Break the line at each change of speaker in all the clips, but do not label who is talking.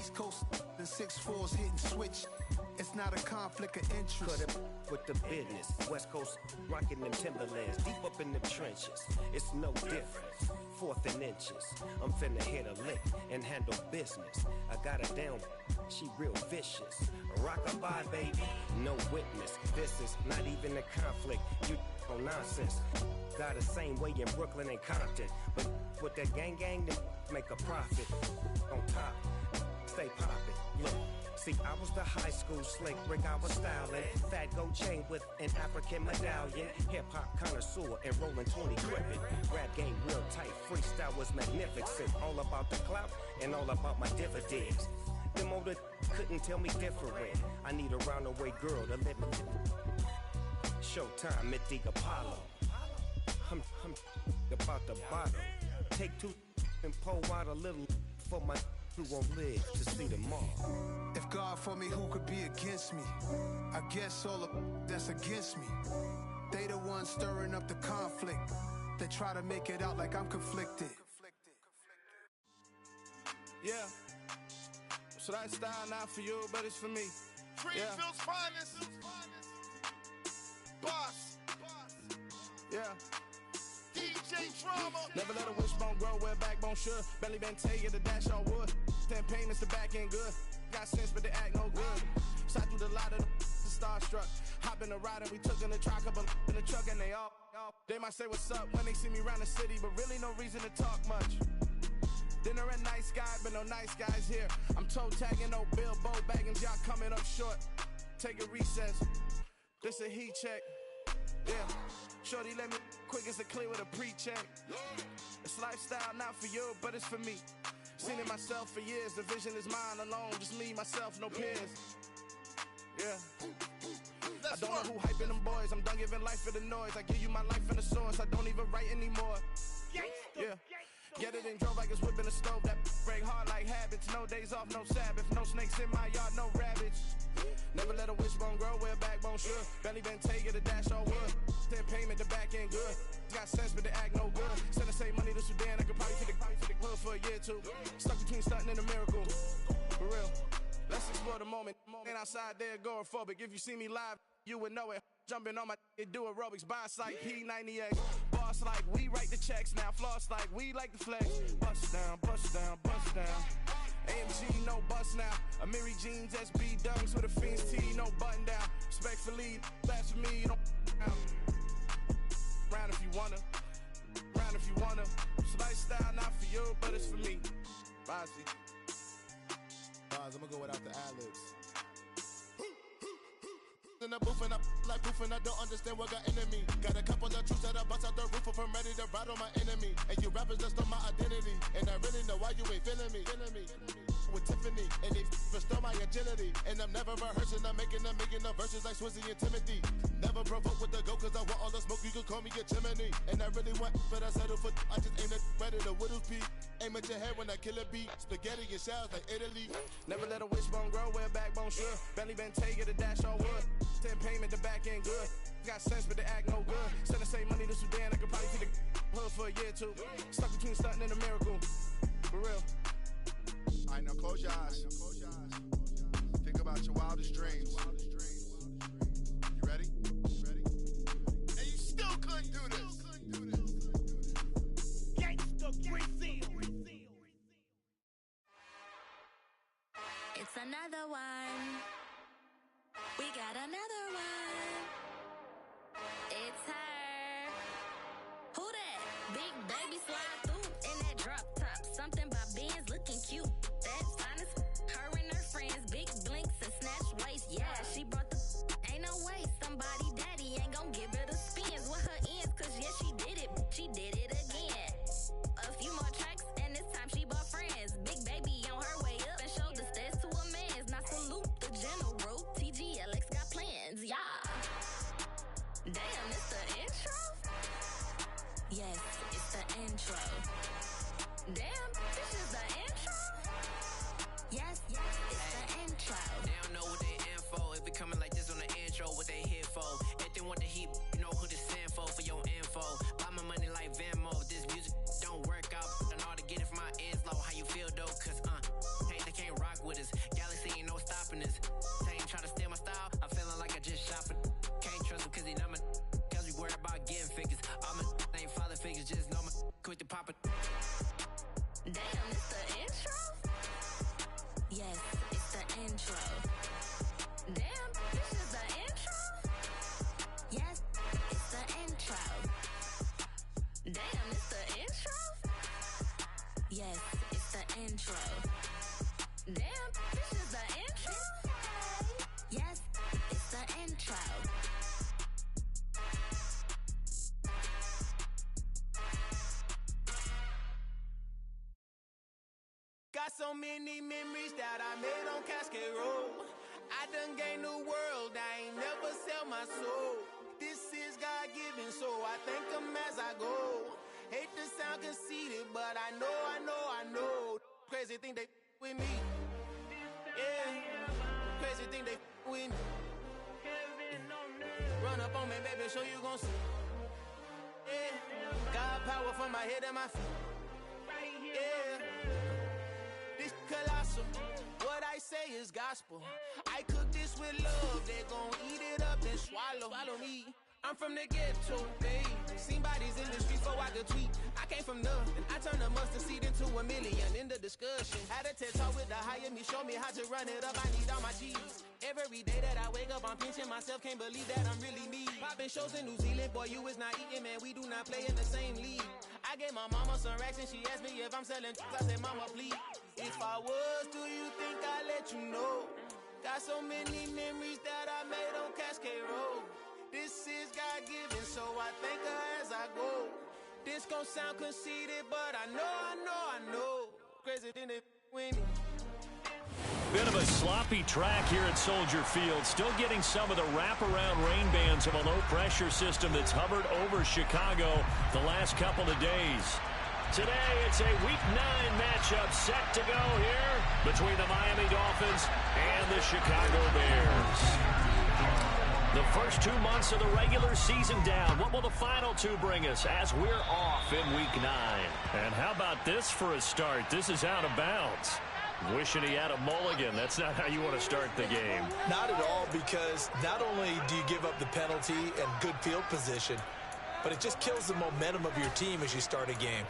East Coast and 6'4s hitting switch. It's not a conflict of interest.
Cut it with the business. West Coast rocking them Timberlands, deep up in the trenches. It's no difference. Fourth and inches. I'm finna hit a lick and handle business. I got her down, she real vicious. Rockabye, baby, no witness. This is not even a conflict. You on nonsense. Got the same way in Brooklyn and Compton, but with that gang, then make a profit. On top, stay poppin'. Look. See, I was the high school slick Rick, I was styling. Fat gold chain with an African medallion. Hip-hop connoisseur and rolling 20 gripping. Rap game real tight, freestyle was magnificent. All about the clout and all about my dividends. Them older couldn't tell me different. I need a roundaway girl to live with. Showtime, Mythic Apollo. I'm about the bottom. Take two and pull out a little for my who won't live to see tomorrow.
If God for me, who could be against me? I guess all of that's against me. They the ones stirring up the conflict. They try to make it out like I'm conflicted.
Yeah. So that style not for you, but it's for me.
Greenfield's finest. Boss.
Yeah.
DJ Drama.
Never let a wishbone grow where backbone should. Belly been take it to dash on wood. 10 payments to back end good. Got sense but they act no good. Shot through the lot of the starstruck. Hop in the ride and we took in the truck up in the truck and they all. They might say what's up when they see me around the city, but really no reason to talk much. Dinner at nice guy, but no nice guys here. I'm toe tagging, no Bilbo baggins, y'all coming up short. Take a recess. This a heat check. Yeah. Shorty let me quick as a clear with a pre-check. It's lifestyle not for you, but it's for me. Seen it myself for years. The vision is mine alone. Just me, myself, no peers. Yeah. I don't know who hyping them boys. I'm done giving life for the noise. I give you my life in the source. I don't even write anymore. Yeah. Get it and drove like it's whipping the stove. That break hard like habits. No days off, no Sabbath. No snakes in my yard, no rabbits. Never let a wishbone grow where backbone should. Belly been take it to dash on wood. 10 payment to back end good. Got sense but they act no good. Send the same money to Sudan. I could probably take the hood for a year or two. Stuck between stunting and a miracle. For real. Let's explore the moment. Ain't outside there agoraphobic. If you see me live, you would know it. Jumping on my do aerobics, buy site P98. Boss like we write the checks now. Floss like we like the flex. Bust down, bust down, bust down. AMG, no bust now. Amiri jeans, SB dunks with a Fiends tee, no button down. Respectfully, that's for me, don't round if you wanna. Round if you wanna. It's lifestyle not for you, but it's for me. Bossy.
Bars, I'm gonna go without the ad-libs. In the booth and I like proof and I don't understand what got into me. Got a couple of troops that I bust out the roof if I'm ready to ride on my enemy. And you rappers just on my identity. And I really know why you ain't feeling me. With Tiffany and they restore my agility. And I'm never rehearsing, I'm making the verses like Swizzy and Timothy. Never provoke with the go cause I want all the smoke, you can call me a chimney. And I really want, but I settle for, I just aim at ready to Whittles Peak. Aim at your head when I kill a beat. Spaghetti and shells like Italy.
Never let a wishbone grow where backbone should. Belly been take it to dash on wood. 10 payment to back end good. Got sense but they act no good. Send the same money to Sudan. I could probably take the hood for a year or two. Stuck between stunting and a miracle. For real.
Alright, now close your eyes. Think about your wildest dreams. You ready? And you still couldn't do this.
Gangsta Brazil.
It's another one. We got another one. It's her. Who that? Big baby slide through in that drop top. Something by Benz looking cute. That's honest. Her and her friends, big blinks and snatch waist. Yeah, she brought the. Ain't no way somebody daddy ain't gon' give her the spins with her ends. Cause yeah, she did it. She did it again. A few more tracks and this time she bought friends. Big baby on her way up and showed the stairs to a man's. Now salute the general. TGLX got plans, yeah. Damn, it's the intro? Yes, it's the intro. Damn, this is the intro? Yes, it's the intro.
They don't know what they in for. If it coming like this on the intro, what they here for? If they want the heat, you know who to send for your info. Buy my money like Venmo. If this music don't work out, I know how to get it from my ends low. How you feel though? Cause hey, they can't rock with us.
so many memories that I made on Cascade Road. I done gained the world, I ain't never sell my soul. This is God-given, so I thank him as I go. Hate to sound conceited, but I know. Crazy think they with me. Yeah, crazy think they with me. Run up on me, baby, so you gon' see. Yeah, God power from my head and my feet. Yeah, this colossal. What I say is gospel. I cook this with love. They gon' eat it up and swallow me. I'm from the ghetto, babe. Seen bodies in the streets before I could tweet. I came from nothing. I turned a mustard seed into a million. In the discussion, had a TED talk with the higher me. Show me how to run it up. I need all my G's. Every day that I wake up, I'm pinching myself. Can't believe that I'm really me. Popping shows in New Zealand, boy, you is not eating, man. We do not play in the same league. I gave my mama some racks and she asked me if I'm selling. I said, mama, please. If I was, do you think I'd let you know? Got so many memories that I made on Cascade Road. This is God-given, so I thank her as I go. This gon' sound conceited, but I know. Crazy thing they win me.
Bit of a sloppy track here at Soldier Field. Still getting some of the wraparound rain bands of a low-pressure system that's hovered over Chicago the last couple of days. Today, it's a Week 9 matchup set to go here between the Miami Dolphins and the Chicago Bears. The first 2 months of the regular season down. What will the final two bring us as we're off in Week 9? And how about this for a start? This is out of bounds. Wishing he had a mulligan. That's not how you want to start the game.
Not at all, because not only do you give up the penalty and good field position, but it just kills the momentum of your team as you start a game.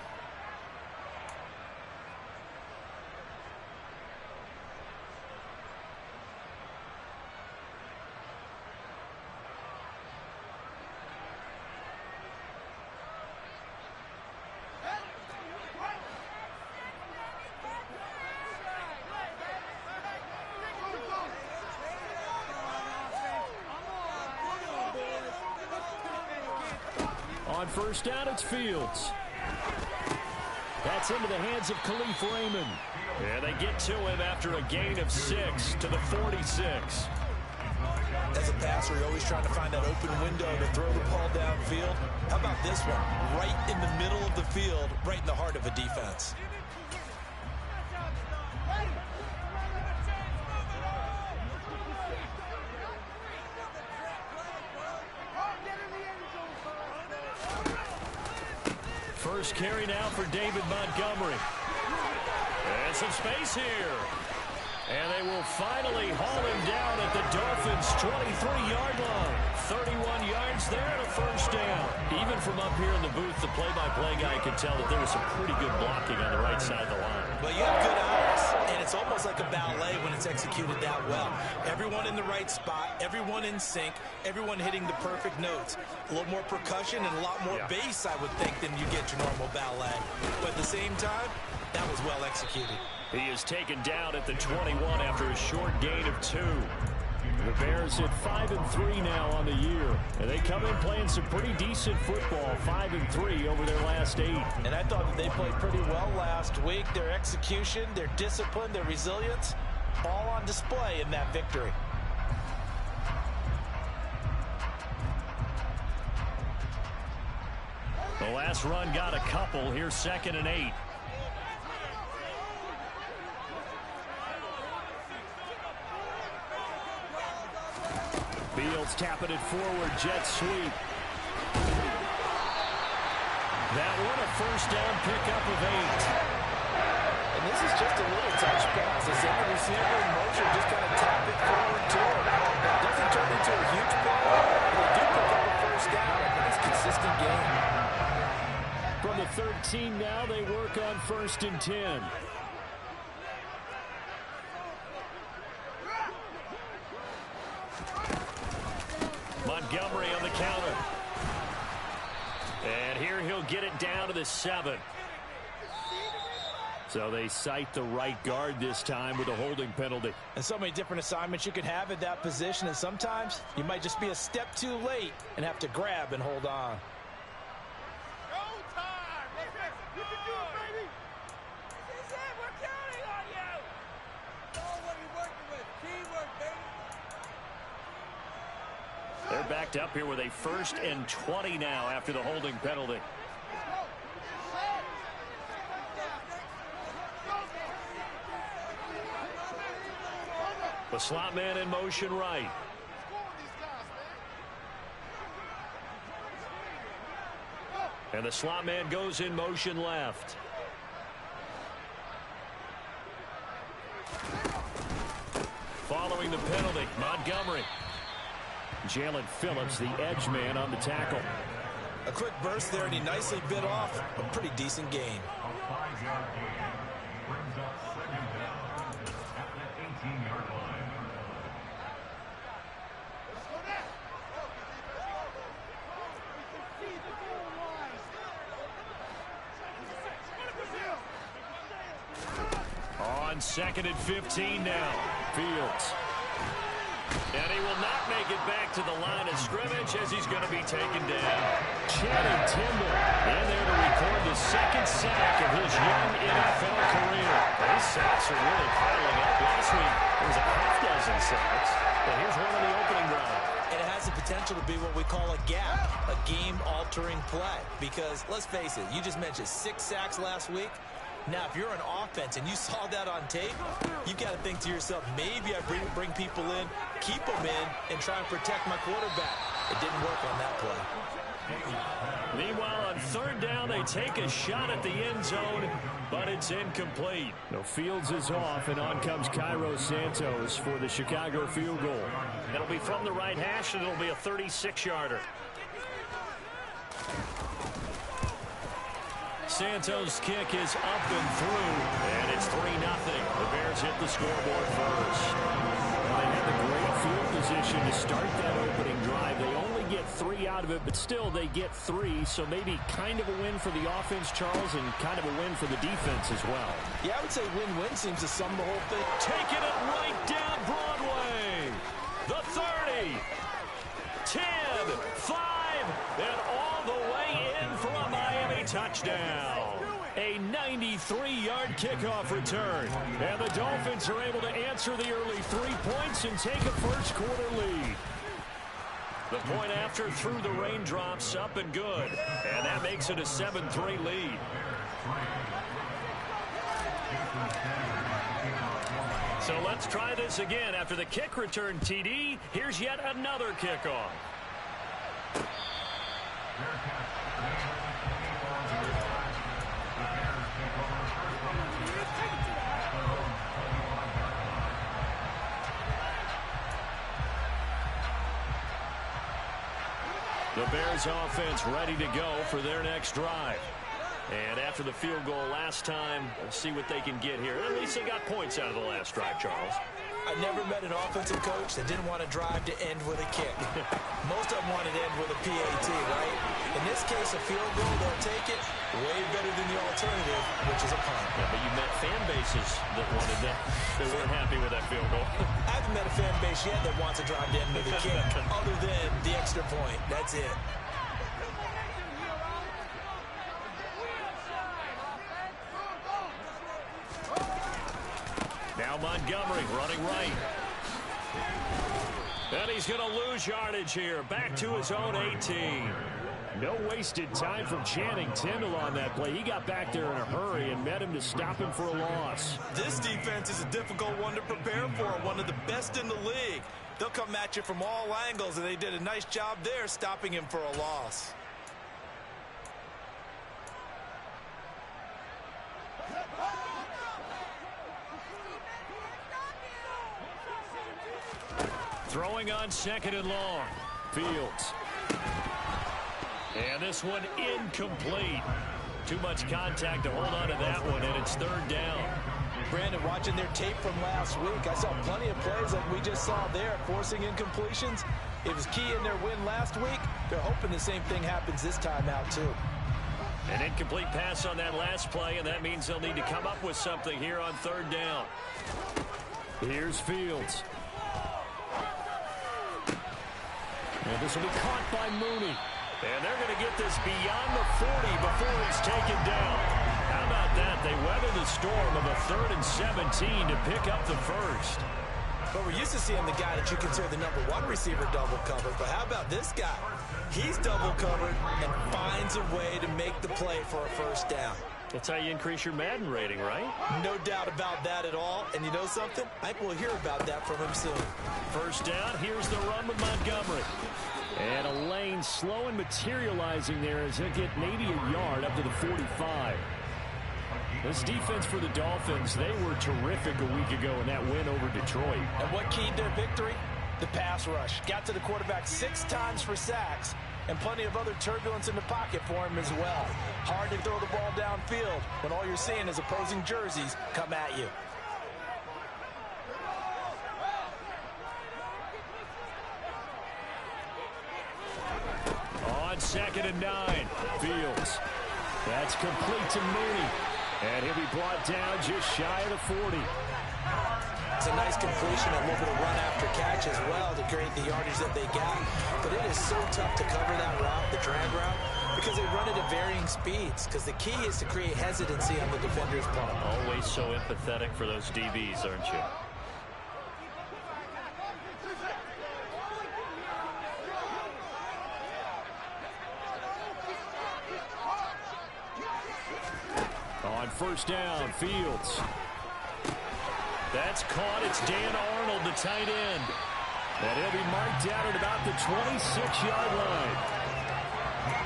On first down, it's Fields. That's into the hands of Khalif Raymond. And they get to him after a gain of 6 to the 46.
As a passer, you're always trying to find that open window to throw the ball downfield. How about this one? Right in the middle of the field, right in the heart of a defense.
First carry now for David Montgomery. And some space here. And they will finally haul him down at the Dolphins' 23-yard line. 31 yards there and a first down. Even from up here in the booth, the play-by-play guy could tell that there was some pretty good blocking on the right side of the line.
Well, you have good eyes, and it's almost like a ballet when it's executed that well. Everyone in the right spot, everyone in sync, everyone hitting the perfect notes. A little more percussion and a lot more bass, I would think, than you get your normal ballet. But at the same time, that was well executed.
He is taken down at the 21 after a short gain of 2. The Bears at 5-3 now on the year. And they come in playing some pretty decent football, 5-3 over their last 8.
And I thought that they played pretty well last week. Their execution, their discipline, their resilience, all on display in that victory.
The last run got a couple. Here's 2nd and 8. Fields tapping it forward, jet sweep. That one a first down pickup of 8.
And this is just a little touch pass. They send the receiver in motion, just kind of tap it forward to him. It doesn't turn into a huge play, but they do pick up a first down. A nice consistent game.
From the 13 now, they work on 1st and 10. Montgomery on the counter. And here he'll get it down to the 7. So they cite the right guard this time with a holding penalty.
And so many different assignments you could have at that position, and sometimes you might just be a step too late and have to grab and hold on.
Go time! You can do it, baby! This is it! We're counting on you!
They're backed up here with a 1st and 20 now after the holding penalty. The slot man in motion right. And the slot man goes in motion left. Following the penalty, Montgomery. Jalen Phillips, the edge man on the tackle.
A quick burst there, and he nicely bit off a pretty decent gain.
On 2nd and 15 now. Fields. And he will not make it back to the line of scrimmage as he's going to be taken down. Channing Tindall in there to record the 2nd sack of his young NFL career. These sacks are really piling up. Last week, there was a half-dozen sacks. But here's one on the opening drive.
And it has the potential to be what we call a gap, a game-altering play. Because, let's face it, you just mentioned 6 sacks last week. Now, if you're an offense and you saw that on tape, you've got to think to yourself, maybe I bring people in, keep them in, and try and protect my quarterback. It didn't work on that play.
Meanwhile, on 3rd down, they take a shot at the end zone, but it's incomplete. No, Fields is off, and on comes Cairo Santos for the Chicago field goal. It'll be from the right hash, and it'll be a 36-yarder. Santos' kick is up and through, and it's 3-0. The Bears hit the scoreboard first. Well, they had the great field position to start that opening drive. They only get 3 out of it, but still they get 3, so maybe kind of a win for the offense, Charles, and kind of a win for the defense as well.
Yeah, I would say win-win seems to sum the whole thing.
Taking it right down Broadway. The 30, 10, 5, and all the way in for a Miami touchdown. A 93-yard kickoff return. And the Dolphins are able to answer the early 3 points and take a first-quarter lead. The point after through the raindrops, up and good. And that makes it a 7-3 lead. So let's try this again. After the kick return TD, here's yet another kickoff. The Bears offense ready to go for their next drive. And after the field goal last time, let's see what they can get here. At least they got points out of the last drive, Charles.
I never met an offensive coach that didn't want to drive to end with a kick. Most of them wanted to end with a PAT, right? In this case, a field goal, they'll take it way better than the alternative, which is a punt.
Yeah, but you met fan bases that wanted that. They weren't happy with that field goal.
I haven't met a fan base yet that wants to drive to end with a kick, other than the extra point. That's it.
Now Montgomery running right. And he's going to lose yardage here. Back to his own 18. No wasted time from Channing Tindall on that play. He got back there in a hurry and met him to stop him for a loss.
This defense is a difficult one to prepare for. One of the best in the league. They'll come at you from all angles, and they did a nice job there stopping him for a loss.
Throwing on 2nd and long. Fields. And this one incomplete. Too much contact to hold on to that one, and it's 3rd down.
Brandon, watching their tape from last week, I saw plenty of plays like we just saw there, forcing incompletions. It was key in their win last week. They're hoping the same thing happens this time out, too.
An incomplete pass on that last play, and that means they'll need to come up with something here on 3rd down. Here's Fields. And this will be caught by Mooney. And they're going to get this beyond the 40 before he's taken down. How about that? They weather the storm of a 3rd and 17 to pick up the first.
But we're used to seeing the guy that you consider the #1 receiver double covered. But how about this guy? He's double covered and finds a way to make the play for a first down.
That's how you increase your Madden rating, right?
No doubt about that at all. And you know something? I think we'll hear about that from him soon.
First down, here's the run with Montgomery. And a lane slow and materializing there as he'll get maybe a yard up to the 45. This defense for the Dolphins, they were terrific a week ago in that win over Detroit.
And what keyed their victory? The pass rush. Got to the quarterback 6 times for sacks, and plenty of other turbulence in the pocket for him as well. Hard to throw the ball downfield when all you're seeing is opposing jerseys come at you.
On 2nd and 9, Fields. That's complete to Mooney. And he'll be brought down just shy of the 40.
It's a nice completion and a little bit of run after catch as well to create the yardage that they got. But it is so tough to cover that route, the drag route, because they run it at varying speeds. Because the key is to create hesitancy on the defender's part.
Always so empathetic for those DBs, aren't you? On first down, Fields. That's caught. It's Dan Arnold, the tight end. And he'll be marked down at about the 26-yard line.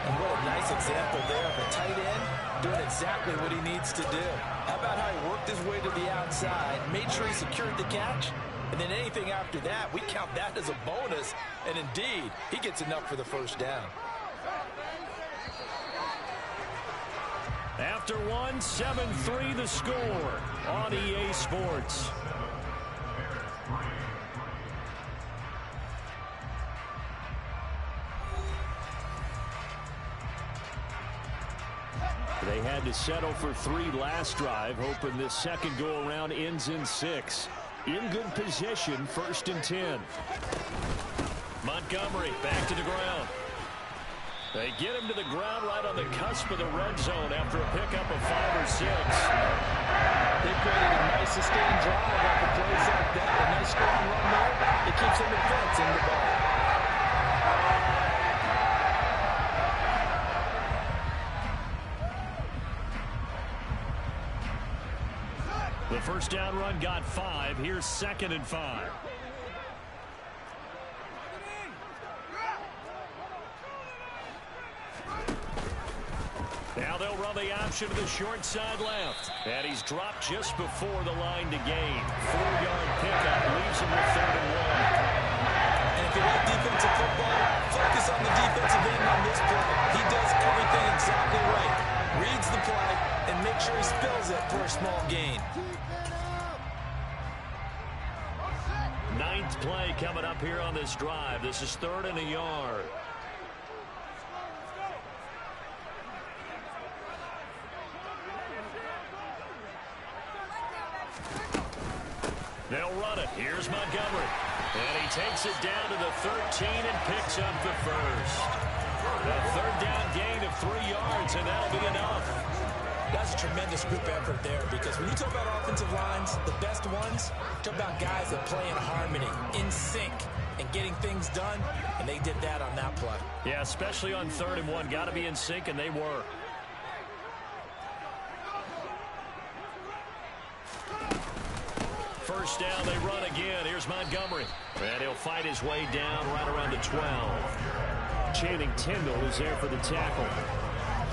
And what a nice example there of a tight end doing exactly what he needs to do. How about how he worked his way to the outside, made sure he secured the catch, and then anything after that, we count that as a bonus. And indeed, he gets enough for the first down.
After one, 7-3 the score on EA Sports. They had to settle for 3 last drive, hoping this second go-around ends in 6. In good position, 1st and 10. Montgomery back to the ground. They get him to the ground right on the cusp of the red zone after a pickup of 5 or 6.
They created a nice sustained drive off of plays like that. A nice strong run there. It keeps them advancing the ball.
The first down run got 5. Here's 2nd and 5. Now they'll run the option to the short side left. And he's dropped just before the line to gain. 4-yard pickup leaves him with 3rd and 1.
And if you like defensive football, focus on the defensive end on this play. He does everything exactly right. Reads the play and makes sure he spills it for a small gain.
9th play coming up here on this drive. This is 3rd and a yard. They'll run it. Here's Montgomery. And he takes it down to the 13 and picks up the first. A 3rd down gain of 3 yards, and that'll be enough.
That's a tremendous group effort there, because when you talk about offensive lines, the best ones, talk about guys that play in harmony, in sync, and getting things done, and they did that on that play.
Yeah, especially on 3rd and 1. Got to be in sync, and they were. First down, they run again. Here's Montgomery. And he'll fight his way down right around the 12. Channing Tindall is there for the tackle.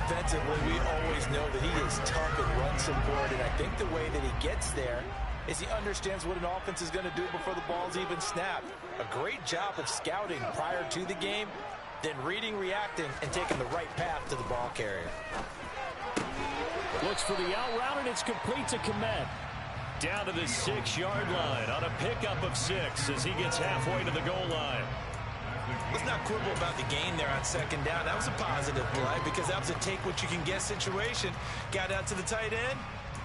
Defensively, we always know that he is tough and run support, and I think the way that he gets there is he understands what an offense is going to do before the ball's even snapped. A great job of scouting prior to the game, then reading, reacting, and taking the right path to the ball carrier.
Looks for the out route, and it's complete to Kmet. Down to the 6-yard line on a pickup of 6 as he gets halfway to the goal line.
Let's not quibble about the gain there on 2nd down. That was a positive play because that was a take-what-you-can-get situation. Got out to the tight end.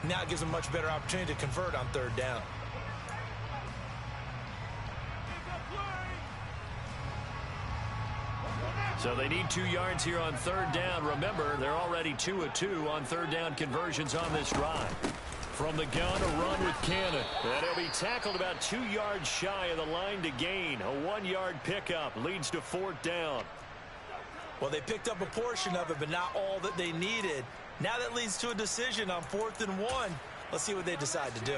Now it gives him a much better opportunity to convert on 3rd down.
So they need 2 yards here on 3rd down. Remember, they're already 2 of 2 on 3rd down conversions on this drive. From the gun, a run with Cannon. And he'll be tackled about 2 yards shy of the line to gain. A 1-yard pickup leads to 4th down.
Well, they picked up a portion of it, but not all that they needed. Now that leads to a decision on 4th and 1. Let's see what they decide to do.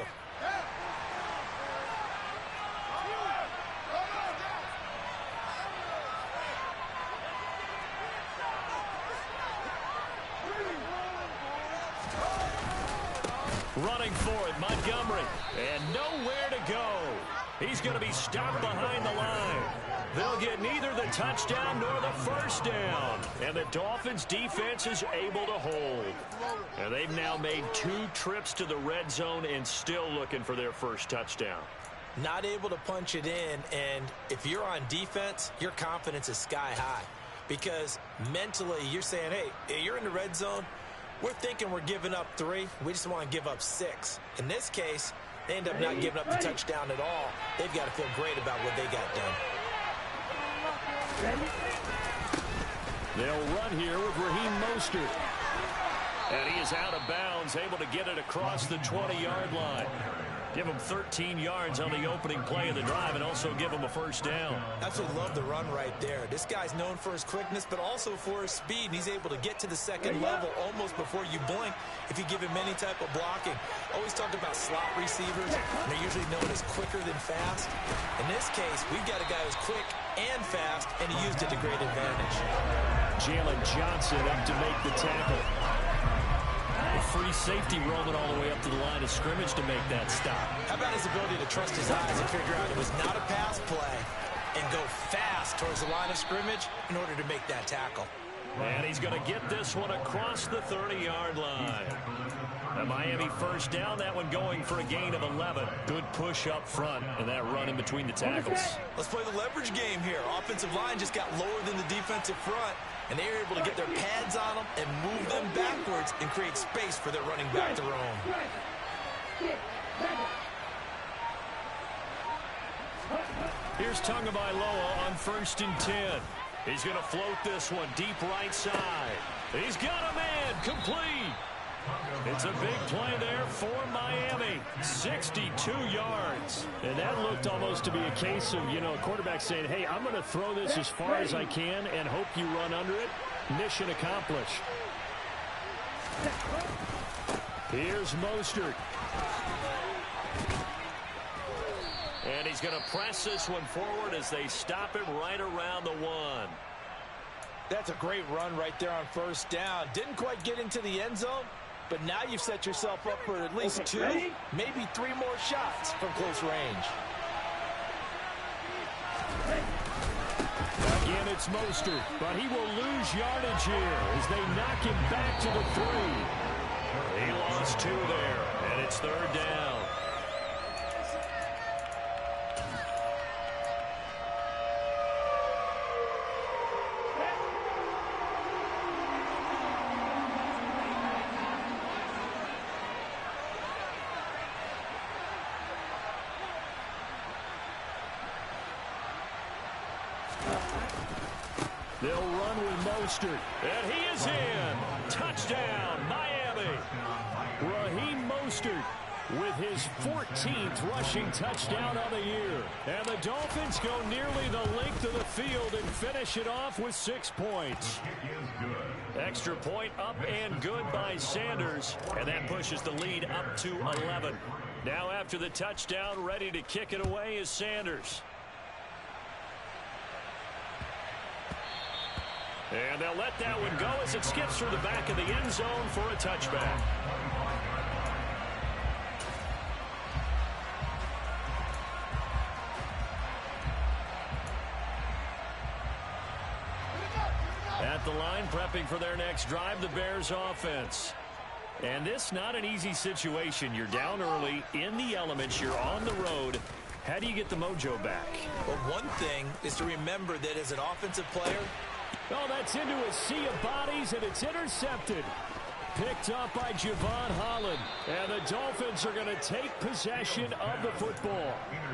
Running for it, Montgomery. And nowhere to go. He's going to be stopped behind the line. They'll get neither the touchdown nor the first down. And the Dolphins' defense is able to hold. And they've now made 2 trips to the red zone and still looking for their first touchdown.
Not able to punch it in, and if you're on defense, your confidence is sky high. Because mentally, you're saying, hey, you're in the red zone. We're thinking we're giving up 3. We just want to give up 6. In this case, they end up not giving up the touchdown at all. They've got to feel great about what they got done.
They'll run here with Raheem Mostert. And he is out of bounds, able to get it across the 20-yard line. Give him 13 yards on the opening play of the drive and also give him a first down.
Absolutely love the run right there. This guy's known for his quickness, but also for his speed. And he's able to get to the second level almost before you blink if you give him any type of blocking. Always talk about slot receivers. They're usually known as quicker than fast. In this case, we've got a guy who's quick and fast, and he used it to great advantage.
Jalen Johnson up to make the tackle. A free safety roaming all the way up to the line of scrimmage to make that stop.
How about his ability to trust his eyes and figure out it was not a pass play and go fast towards the line of scrimmage in order to make that tackle.
And he's going to get this one across the 30-yard line. A Miami first down, that one going for a gain of 11. Good push up front and that run in between the tackles.
Let's play the leverage game here. Offensive line just got lower than the defensive front, and they were able to get their pads on them and move them backwards and create space for their running back to roam.
Here's Tagovailoa on 1st and 10. He's going to float this one deep right side. He's got a man complete. It's a big play there for Miami. 62 yards. And that looked almost to be a case of, a quarterback saying, hey, I'm going to throw this as far as I can and hope you run under it. Mission accomplished. Here's Mostert. And he's going to press this one forward as they stop him right around the 1.
That's a great run right there on 1st down. Didn't quite get into the end zone, but now you've set yourself up for at least 2, maybe 3 more shots from close range.
Again, it's Mostert, but he will lose yardage here as they knock him back to the 3. He lost 2 there, and it's 3rd down. They'll run with Mostert, and he is in. Touchdown, Miami. Raheem Mostert with his 14th rushing touchdown of the year. And the Dolphins go nearly the length of the field and finish it off with 6 points. Extra point up and good by Sanders, and that pushes the lead up to 11. Now after the touchdown, ready to kick it away is Sanders. And they'll let that one go as it skips through the back of the end zone for a touchback. At the line, prepping for their next drive, the Bears offense. And this not an easy situation. You're down early, in the elements, you're on the road. How do you get the mojo back?
Well, one thing is to remember that as an offensive player,
oh, that's into a sea of bodies, and it's intercepted. picked up by Javon Holland. And the Dolphins are going to take possession of the football.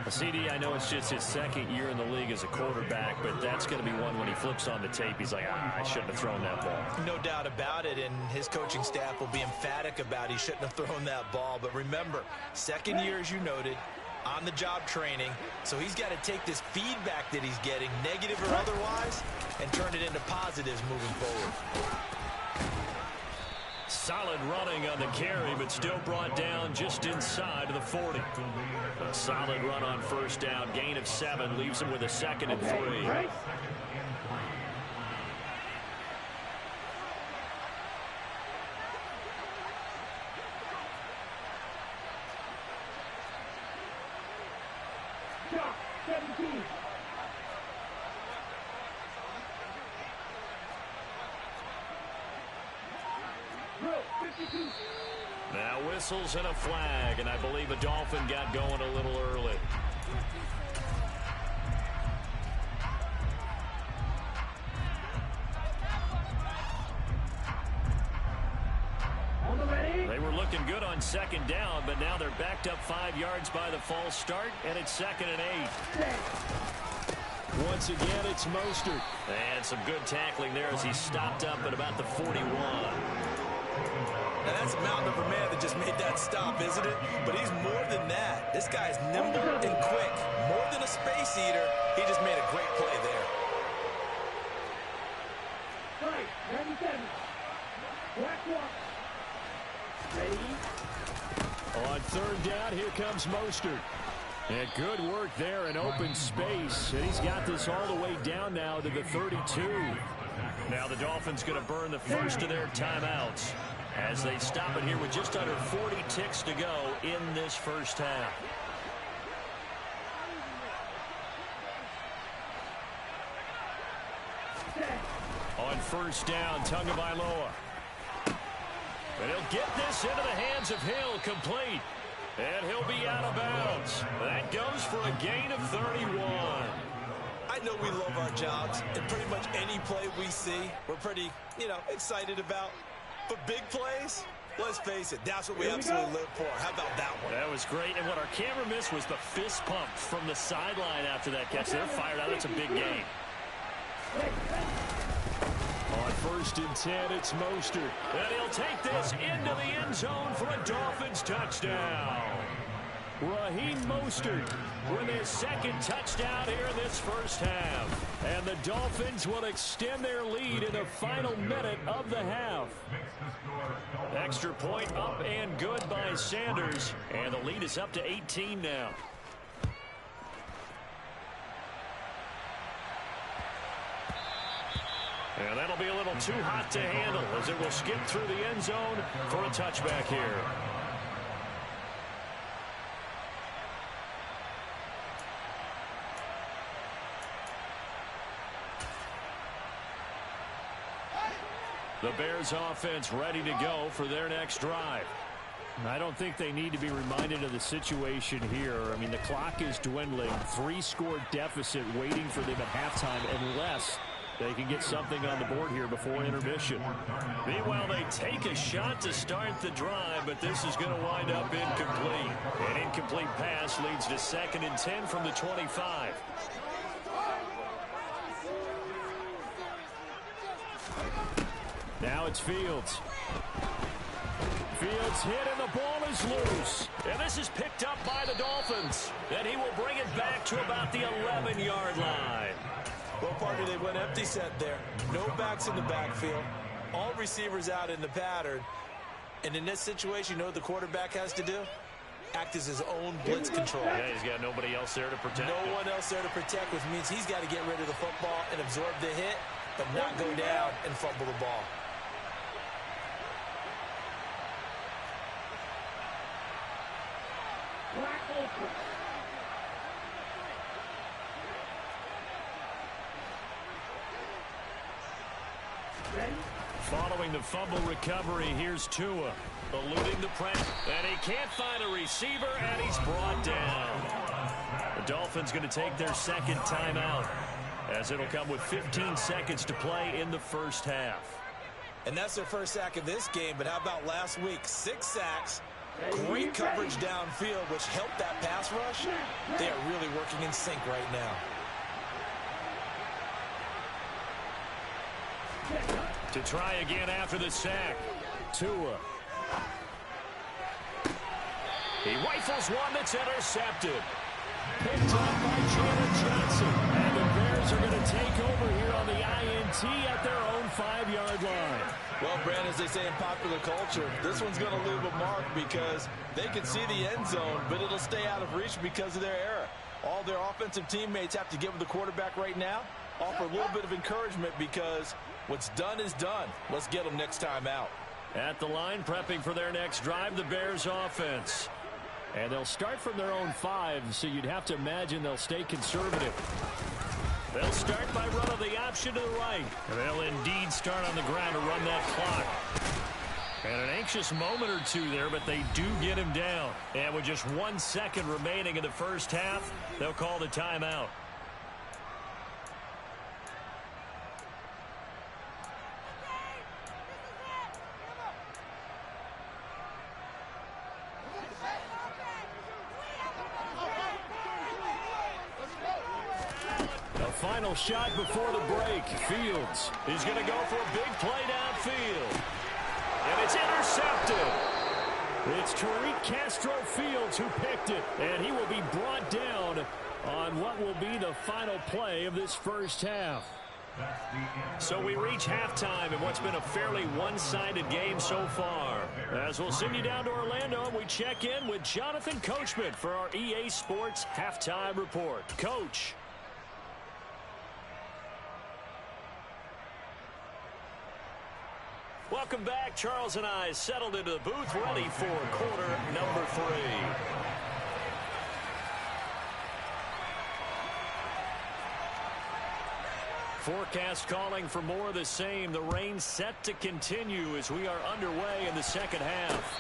CD, I know it's just his second year in the league as a quarterback, but that's going to be one when he flips on the tape, he's like, I shouldn't have thrown that ball.
No doubt about it, and his coaching staff will be emphatic about he shouldn't have thrown that ball. But remember, second year, as you noted, on-the-job training, so he's got to take this feedback that he's getting, negative or otherwise, and turn it into positives moving forward.
Solid running on the carry, but still brought down just inside of the 40. A solid run on first down, gain of 7, leaves him with a 2nd and 3. Now whistles and a flag, and I believe a Dolphin got going a little early. They were looking good on second down, but now they're backed up 5 yards by the false start, and it's 2nd and 8. Once again, it's Mostert. And some good tackling there as he stopped up at about the 41.
Now that's a mountain of a man that just made that stop, isn't it? But he's more than that. This guy's nimble and quick. More than a space eater, he just made a great play there.
On third down, here comes Mostert. And good work there in open space. And he's got this all the way down now to the 32. Now the Dolphins going to burn the first of their timeouts as they stop it here with just under 40 ticks to go in this first half. On first down, Tagovailoa. But he'll get this into the hands of Hill, complete. And he'll be out of bounds. That goes for a gain of 31.
I know we love our jobs, and pretty much any play we see, we're pretty, excited about. But big plays, let's face it, that's what we absolutely live for. How about that one?
That was great. And what our camera missed was the fist pump from the sideline after that catch. They're fired out. It's a big game. On 1st and 10, it's Mostert. And he'll take this into the end zone for a Dolphins touchdown. Raheem Mostert with his 2nd touchdown here in this first half. And the Dolphins will extend their lead in the final minute of the half. Extra point up and good by Sanders. And the lead is up to 18 now. And that'll be a little too hot to handle as it will skip through the end zone for a touchback here. The Bears offense ready to go for their next drive. I don't think they need to be reminded of the situation here. I mean, the clock is dwindling. 3-score deficit waiting for them at halftime unless they can get something on the board here before intermission. Meanwhile, they take a shot to start the drive, but this is going to wind up incomplete. An incomplete pass leads to 2nd and 10 from the 25. Now it's Fields. Fields hit and the ball is loose. And this is picked up by the Dolphins. And he will bring it back to about the 11-yard line.
Well, partner, they went empty set there. No backs in the backfield. All receivers out in the pattern. And in this situation, you know what the quarterback has to do? Act as his own blitz control.
Yeah, he's got nobody else there to protect.
No one else there to protect, which means he's got to get rid of the football and absorb the hit, but not go down and fumble the ball.
Following the fumble recovery, here's Tua, eluding the pressure, and he can't find a receiver, and he's brought down. The Dolphins going to take their 2nd timeout, as it'll come with 15 seconds to play in the first half.
And that's their first sack of this game, but how about last week? 6 sacks, great coverage downfield, which helped that pass rush. They are really working in sync right now.
To try again after the sack, Tua. He rifles one that's intercepted. Picked up by Janet Johnson. And the Bears are going to take over here on the INT at their own 5-yard line.
Well, Brandon, as they say in popular culture, this one's going to leave a mark because they can see the end zone, but it'll stay out of reach because of their error. All their offensive teammates have to give the quarterback right now, offer a little bit of encouragement because what's done is done. Let's get them next time out.
At the line, prepping for their next drive, the Bears offense. And they'll start from their own 5, so you'd have to imagine they'll stay conservative. They'll start by running the option to the right. And they'll indeed start on the ground to run that clock. And an anxious moment or two there, but they do get him down. And with just 1 second remaining in the first half, they'll call the timeout. Final shot before the break. Fields is going to go for a big play downfield. And it's intercepted. It's Tariq Castro Fields who picked it. And he will be brought down on what will be the final play of this first half. So we reach halftime in what's been a fairly one-sided game so far. As we'll send you down to Orlando, we check in with Jonathan Coachman for our EA Sports Halftime Report. Coach. Welcome back. Charles and I settled into the booth, ready for quarter number 3. Forecast calling for more of the same. The rain set to continue as we are underway in the second half.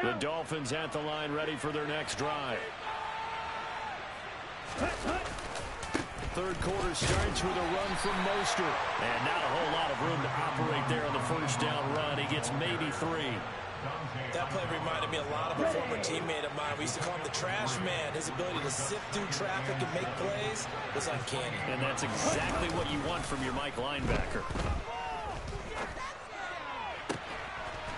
The Dolphins at the line, ready for their next drive. Third quarter starts with a run from Mostert. And not a whole lot of room to operate there on the first down run. He gets maybe 3.
That play reminded me a lot of a former teammate of mine. We used to call him the trash man. His ability to sift through traffic and make plays was uncanny.
And that's exactly what you want from your Mike linebacker.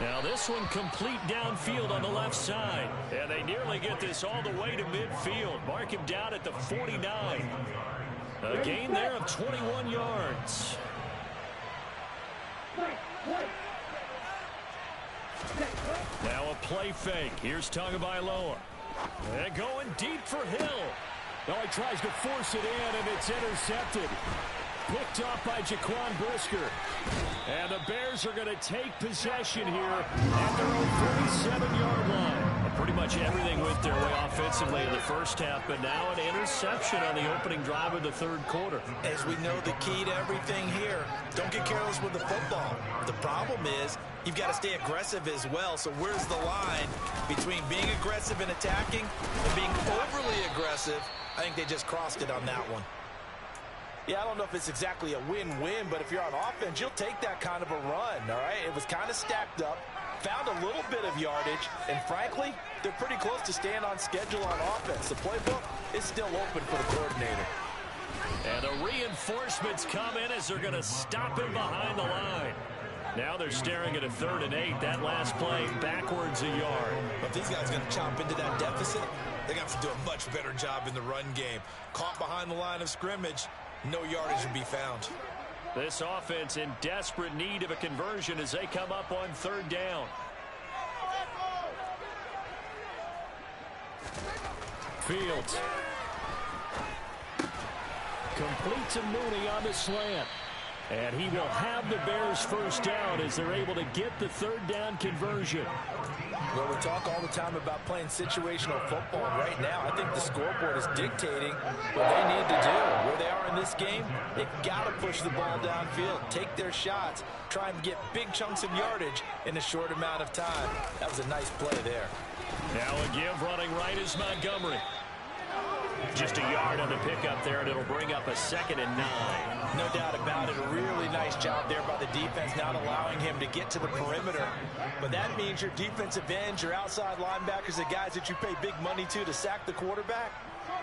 Now this one complete downfield on the left side. And they nearly get this all the way to midfield. Mark him down at the 49. A gain there of 21 yards. Now a play fake. Here's Tagovailoa. And going deep for Hill. No, he tries to force it in, and it's intercepted. Picked off by Jaquan Brisker. And the Bears are going to take possession here at their own 37-yard line. Pretty much everything went their way offensively in the first half, but now an interception on the opening drive of the third quarter.
As we know, the key to everything here, don't get careless with the football. The problem is you've got to stay aggressive as well. So where's the line between being aggressive and attacking and being overly aggressive? I think they just crossed it on that one. Yeah, I don't know if it's exactly a win-win, but if you're on offense, you'll take that kind of a run, all right? It was kind of stacked up, found a little bit of yardage, and frankly, they're pretty close to staying on schedule on offense. The playbook is still open for the coordinator.
And the reinforcements come in as they're going to stop him behind the line. Now they're staring at a 3rd and 8. That last play backwards a yard.
But if these guys are going to chomp into that deficit, they're going to have to do a much better job in the run game. Caught behind the line of scrimmage, no yardage to be found.
This offense in desperate need of a conversion as they come up on 3rd down. Fields. Complete to Mooney on the slant. And he will have the Bears first down as they're able to get the 3rd down conversion.
Well, we talk all the time about playing situational football. Right now, I think the scoreboard is dictating what they need to do. Where they are in this game, they've got to push the ball downfield, take their shots, try and get big chunks of yardage in a short amount of time. That was a nice play there.
Now a give running right is Montgomery. Just a yard on the pickup there, and it'll bring up a 2nd and 9.
No doubt about it. A really nice job there by the defense, not allowing him to get to the perimeter. But that means your defensive ends, your outside linebackers, the guys that you pay big money to sack the quarterback,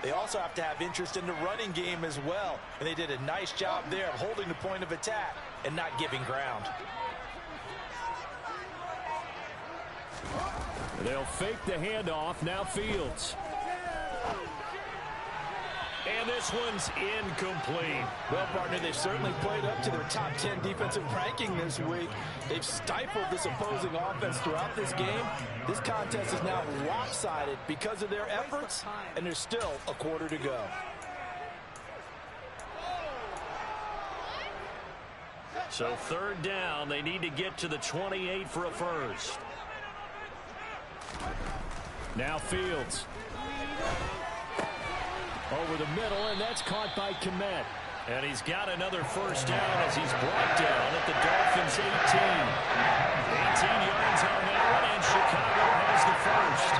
they also have to have interest in the running game as well. And they did a nice job there of holding the point of attack and not giving ground.
They'll fake the handoff. Now Fields. And this one's incomplete.
Well, partner, they've certainly played up to their top 10 defensive ranking this week. They've stifled this opposing offense throughout this game. This contest is now lopsided because of their efforts, and there's still a quarter to go.
So 3rd down, they need to get to the 28 for a first. Now Fields. Over the middle, and that's caught by Kmet. And he's got another first down as he's brought down at the Dolphins' 18. 18 yards on that one, and Chicago has the first.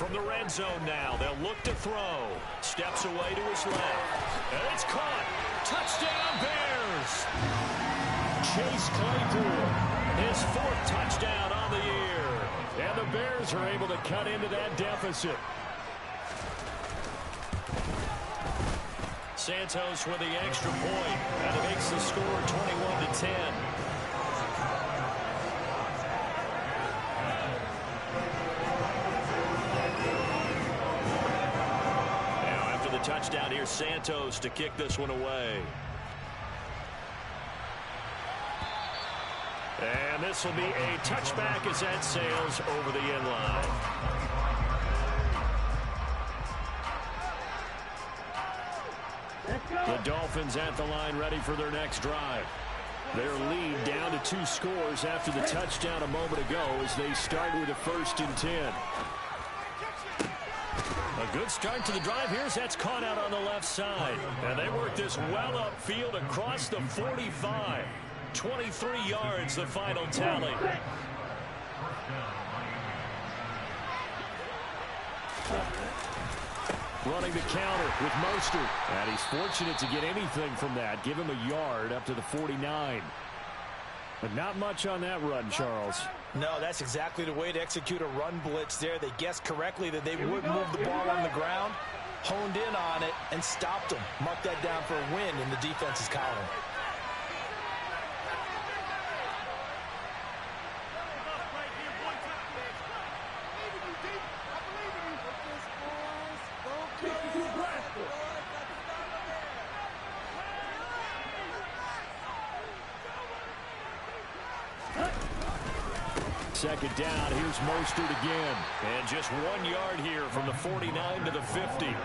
From the red zone now, they'll look to throw. Steps away to his left. And it's caught. Touchdown, Bears! Chase Claypool, his 4th touchdown on the year. And the Bears are able to cut into that deficit. Santos with the extra point, and it makes the score 21-10. Now after the touchdown, here's Santos to kick this one away. And this will be a touchback as that sails over the end line. The Dolphins at the line ready for their next drive. Their lead down to 2 scores after the touchdown a moment ago as they start with a 1st and 10. A good start to the drive here as that's caught out on the left side. And they work this well upfield across the 45. 23 yards, the final tally. Running the counter with Mostert. And he's fortunate to get anything from that. Give him a yard up to the 49. But not much on that run, Charles.
No, that's exactly the way to execute a run blitz there. They guessed correctly that they would move the ball on the ground, honed in on it, and stopped them. Mark that down for a win in the defense's column.
Second down, here's Mostert again. And just 1 yard here from the 49 to the 50.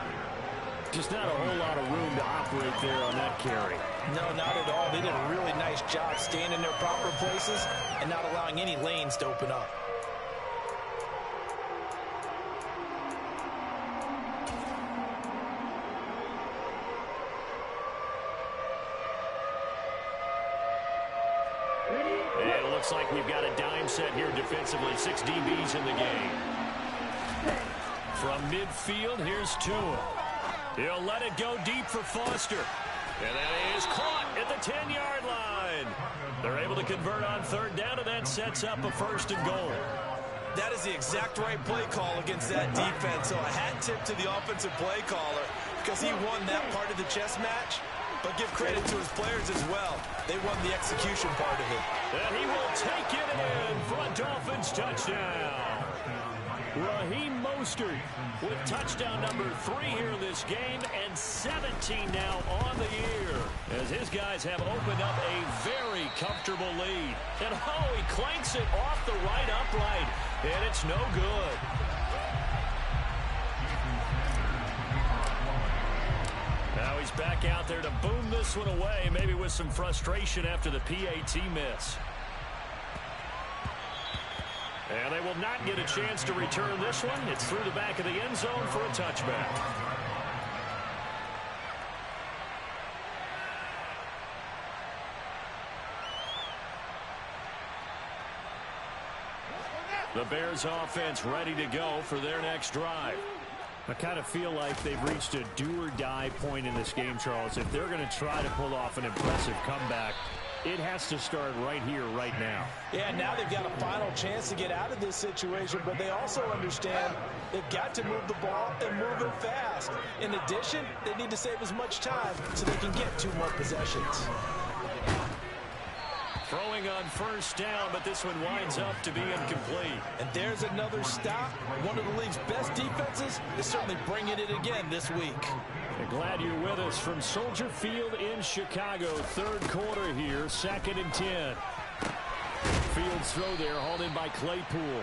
Just not a whole lot of room to operate there on that carry.
No, not at all. They did a really nice job staying in their proper places and not allowing any lanes to open up.
Looks like we've got a dime set here defensively. 6 DBs in the game. From midfield, here's Tua. He'll let it go deep for Foster. And that is caught at the 10-yard line. They're able to convert on 3rd down, and that sets up a 1st and goal.
That is the exact right play call against that defense. So a hat tip to the offensive play caller because he won that part of the chess match. But give credit to his players as well. They won the execution part of it.
And he will take it in for a Dolphins touchdown. Raheem Mostert with touchdown number 3 here in this game and 17 now on the year as his guys have opened up a very comfortable lead. And oh, he clanks it off the right upright, and it's no good. Now he's back out there to boom this one away, maybe with some frustration after the PAT miss. And they they will not get a chance to return this one. It's through the back of the end zone for a touchback. The Bears offense ready to go for their next drive. I kind of feel like they've reached a do-or-die point in this game, Charles. If they're going to try to pull off an impressive comeback, it has to start right here, right now.
Yeah, now they've got a final chance to get out of this situation, but they also understand they've got to move the ball and move it fast. In addition, they need to save as much time so they can get 2 more possessions.
Throwing on first down, but this one winds up to be incomplete.
And there's another stop. One of the league's best defenses is certainly bringing it again this week.
Glad you're with us from Soldier Field in Chicago. Third quarter here, 2nd and 10. Fields throw there, hauled in by Claypool.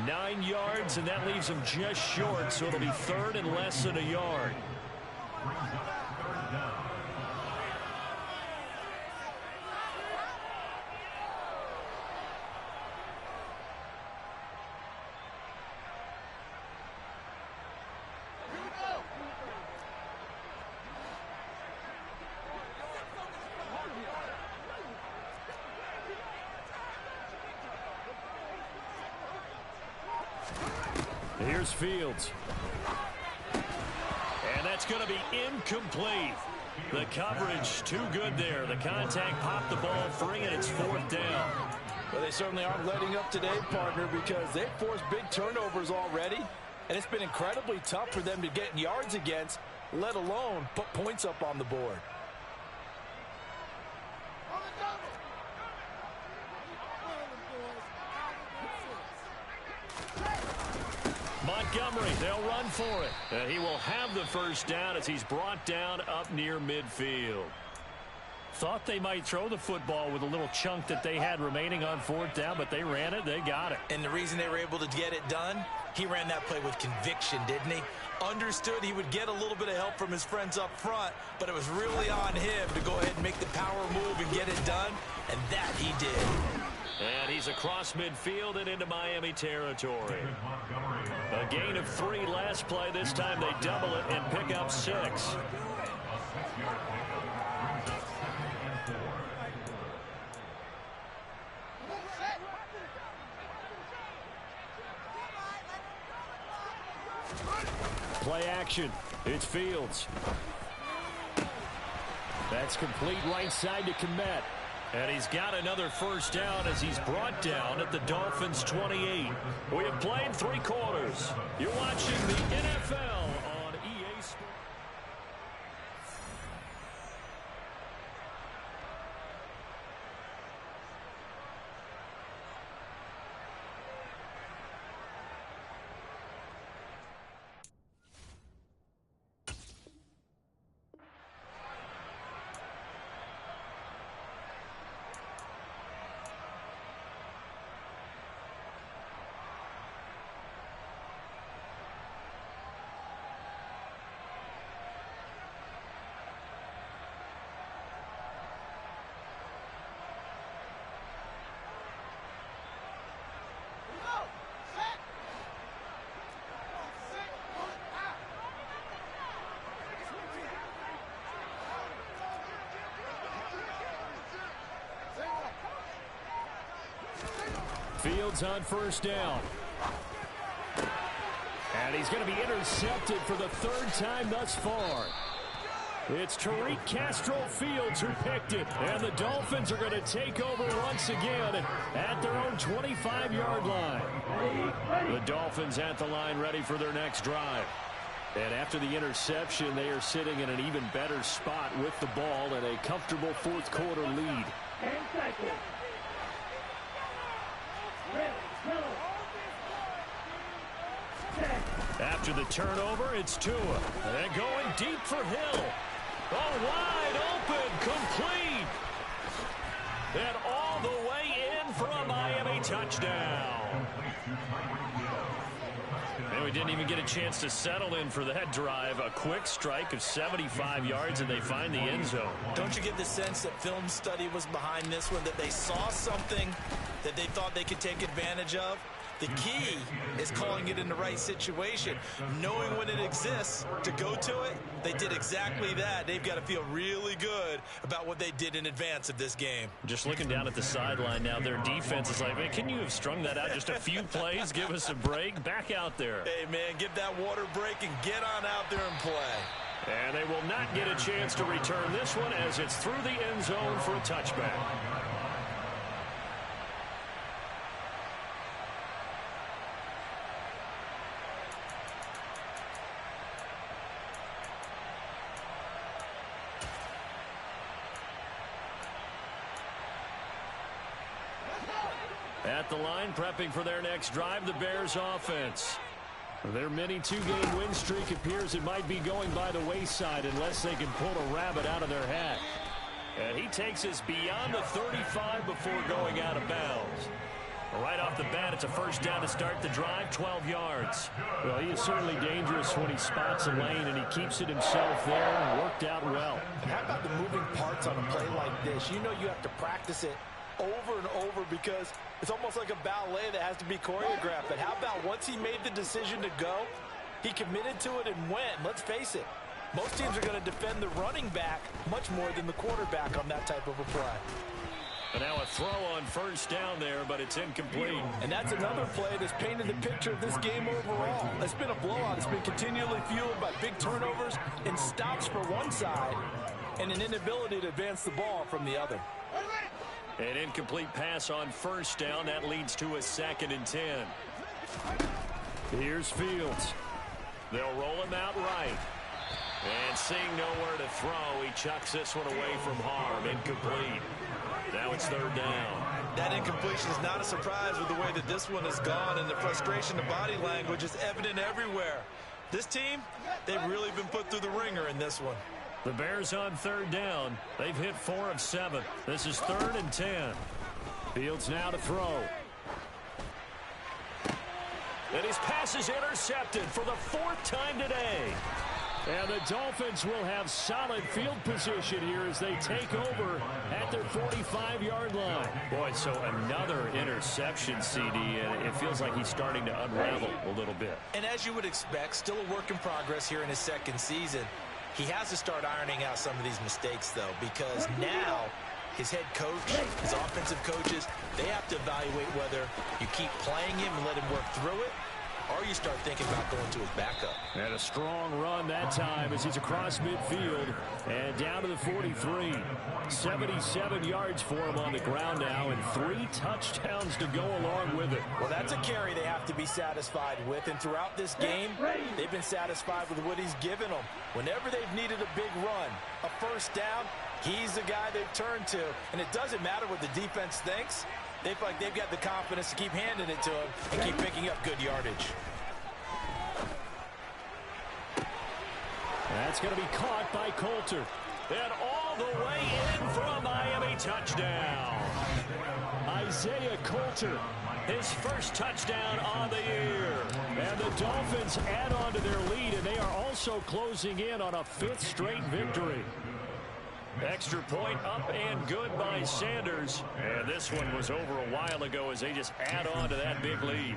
9 yards, and that leaves him just short, so it'll be 3rd and less than a yard. Here's Fields. And that's going to be incomplete. The coverage too good there. The contact popped the ball free, and it's 4th down.
Well, they certainly aren't letting up today, partner, because they've forced big turnovers already, and it's been incredibly tough for them to get yards against, let alone put points up on the board.
Montgomery, they'll run for it. He will have the first down as he's brought down up near midfield. Thought they might throw the football with a little chunk that they had remaining on 4th down, but they ran it, they got it.
And the reason they were able to get it done, he ran that play with conviction, didn't he? Understood he would get a little bit of help from his friends up front, but it was really on him to go ahead and make the power move and get it done, and that he did.
And he's across midfield and into Miami territory. A gain of 3 last play. This time they double it and pick up 6. Play action. It's Fields. That's complete right side to Kmet. And he's got another first down as he's brought down at the Dolphins' 28. We have played 3 quarters. You're watching the NFL on EA Sports. Fields on first down. And he's going to be intercepted for the 3rd time thus far. It's Tariq Castro-Fields who picked it. And the Dolphins are going to take over once again at their own 25-yard line. The Dolphins at the line ready for their next drive. And after the interception, they are sitting in an even better spot with the ball and a comfortable 4th quarter lead.
10 seconds.
After the turnover, it's Tua. And going deep for Hill. Oh, wide open, complete. And all the way in for a Miami touchdown. And we didn't even get a chance to settle in for that drive. A quick strike of 75 yards, and they find the end zone.
Don't you get the sense that film study was behind this one, that they saw something that they thought they could take advantage of? The key is calling it in the right situation, knowing when it exists to go to it. They did exactly that. They've got to feel really good about what they did in advance of this game.
Just looking down at the sideline now, their defense is like, man, can you have strung that out just a few plays? Give us a break. Back out there.
Hey, man, give that water break and get on out there and play.
And they will not get a chance to return this one as it's through the end zone for a touchback. At the line, prepping for their next drive, the Bears offense. Their mini two-game win streak appears it might be going by the wayside unless they can pull a rabbit out of their hat. And he takes us beyond the 35 before going out of bounds. Right off the bat, it's a first down to start the drive, 12 yards. Well, he is certainly dangerous when he spots a lane, and he keeps it himself there and worked out well.
And how about the moving parts on a play like this? You know you have to practice it over and over because it's almost like a ballet that has to be choreographed. But how about once he made the decision to go, he committed to it and went. Let's face it, most teams are going to defend the running back much more than the quarterback on that type of a play.
And now a throw on first down there, but it's incomplete.
And that's another play that's painted the picture of this game overall. It's been a blowout. It's been continually fueled by big turnovers and stops for one side and an inability to advance the ball from the other.
An incomplete pass on first down. That leads to a 2nd and 10. Here's Fields. They'll roll him out right. And seeing nowhere to throw, he chucks this one away from harm. Incomplete. Now it's 3rd down.
That incompletion is not a surprise with the way that this one has gone, and the frustration, the body language is evident everywhere. This team, they've really been put through the ringer in this one.
The Bears on 3rd down. They've hit 4 of 7. This is 3rd and 10. Fields now to throw. And his pass is intercepted for the 4th time today. And the Dolphins will have solid field position here as they take over at their 45-yard line. Boy, so another interception, CD, and it feels like he's starting to unravel a little bit.
And as you would expect, still a work in progress here in his 2nd season. He has to start ironing out some of these mistakes, though, because now his head coach, his offensive coaches, they have to evaluate whether you keep playing him and let him work through it, or you start thinking about going to his backup.
And a strong run that time as he's across midfield and down to the 43. 77 yards for him on the ground now and 3 touchdowns to go along with it.
Well, that's a carry they have to be satisfied with. And throughout this game, they've been satisfied with what he's given them. Whenever they've needed a big run, a first down, he's the guy they've turned to. And it doesn't matter what the defense thinks. They feel like they've got the confidence to keep handing it to him and keep picking up good yardage.
That's going to be caught by Coulter. And all the way in for a Miami touchdown. Isaiah Coulter, his first touchdown on the year. And the Dolphins add on to their lead, and they are also closing in on a 5th straight victory. Extra point up and good by Sanders. And this one was over a while ago as they just add on to that big lead.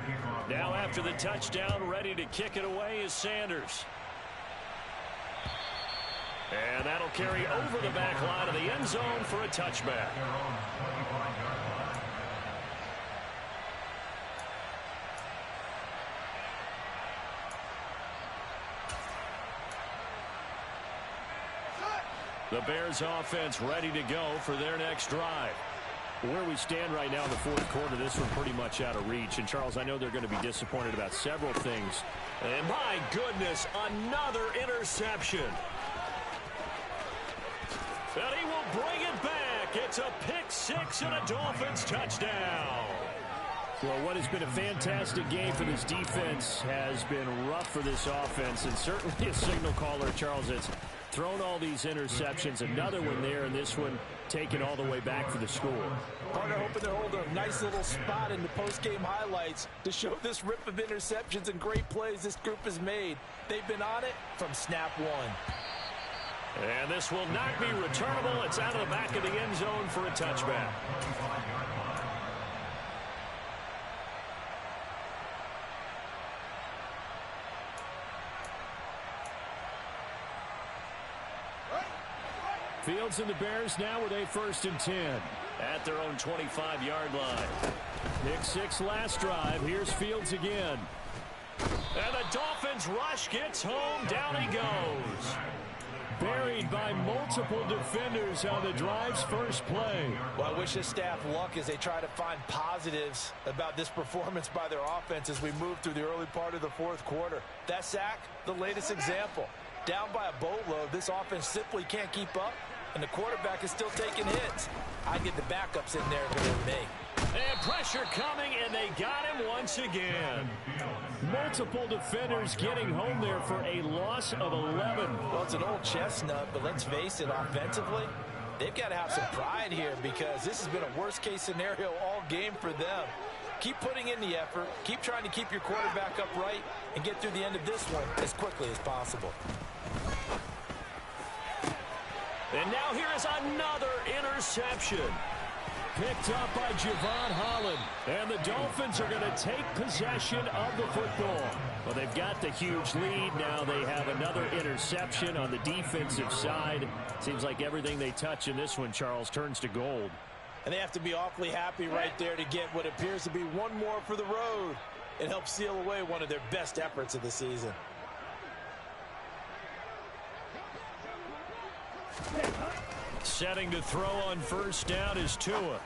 Now after the touchdown, ready to kick it away is Sanders. And that'll carry over the back line of the end zone for a touchback. The Bears offense ready to go for their next drive. Where we stand right now in the 4th quarter, this one pretty much out of reach. And, Charles, I know they're going to be disappointed about several things. And, my goodness, another interception. And he will bring it back. It's a pick-6 and a Dolphins touchdown. Well, what has been a fantastic game for this defense has been rough for this offense. And certainly a signal caller, Charles, that's thrown all these interceptions. Another one there, and this one taken all the way back for the score.
Partner hoping to hold a nice little spot in the post-game highlights to show this rip of interceptions and great plays this group has made. They've been on it from snap one.
And this will not be returnable. It's out of the back of the end zone for a touchback. Fields and the Bears now with a 1st and 10 at their own 25-yard line. Pick 6 last drive. Here's Fields again. And the Dolphins rush gets home. Down he goes. Buried by multiple defenders on the drive's first play.
Well, I wish this staff luck as they try to find positives about this performance by their offense as we move through the early part of the 4th quarter. That sack, the latest example. Down by a boatload, this offense simply can't keep up, and the quarterback is still taking hits. I'd get the backups in there if it were me.
And pressure coming, and they got him once again. Multiple defenders getting home there for a loss of 11.
Well, it's an old chestnut, but let's face it, offensively, they've got to have some pride here because this has been a worst-case scenario all game for them. Keep putting in the effort, keep trying to keep your quarterback upright, and get through the end of this one as quickly as possible.
And now here is another interception. Picked up by Javon Holland. And the Dolphins are going to take possession of the football. Well, they've got the huge lead. Now they have another interception on the defensive side. Seems like everything they touch in this one, Charles, turns to gold.
And they have to be awfully happy right there to get what appears to be one more for the road. It helps seal away one of their best efforts of the season.
Setting to throw on 1st down is Tua.